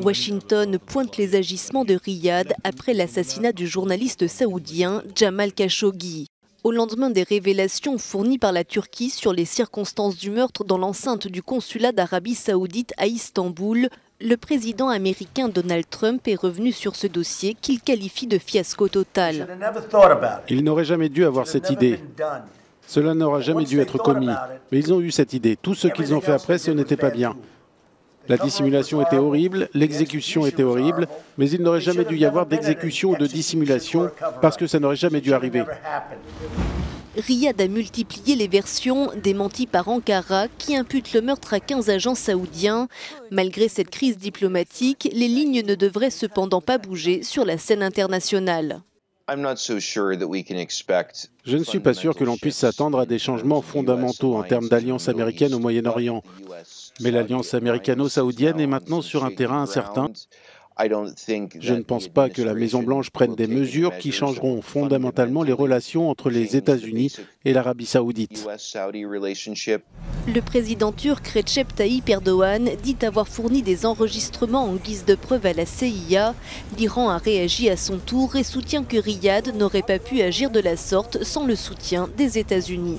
Washington pointe les agissements de Riyad après l'assassinat du journaliste saoudien Jamal Khashoggi. Au lendemain des révélations fournies par la Turquie sur les circonstances du meurtre dans l'enceinte du consulat d'Arabie Saoudite à Istanbul, le président américain Donald Trump est revenu sur ce dossier qu'il qualifie de fiasco total. Ils n'auraient jamais dû avoir cette idée. Cela n'aura jamais dû être commis. Mais ils ont eu cette idée. Tout ce qu'ils ont fait après, ce n'était pas bien. La dissimulation était horrible, l'exécution était horrible, mais il n'aurait jamais dû y avoir d'exécution ou de dissimulation parce que ça n'aurait jamais dû arriver. Riyad a multiplié les versions démenties par Ankara qui imputent le meurtre à 15 agents saoudiens. Malgré cette crise diplomatique, les lignes ne devraient cependant pas bouger sur la scène internationale. Je ne suis pas sûr que l'on puisse s'attendre à des changements fondamentaux en termes d'alliance américaine au Moyen-Orient. Mais l'alliance américano-saoudienne est maintenant sur un terrain incertain. Je ne pense pas que la Maison-Blanche prenne des mesures qui changeront fondamentalement les relations entre les États-Unis et l'Arabie saoudite. Le président turc Recep Tayyip Erdogan dit avoir fourni des enregistrements en guise de preuve à la CIA. L'Iran a réagi à son tour et soutient que Riyad n'aurait pas pu agir de la sorte sans le soutien des États-Unis.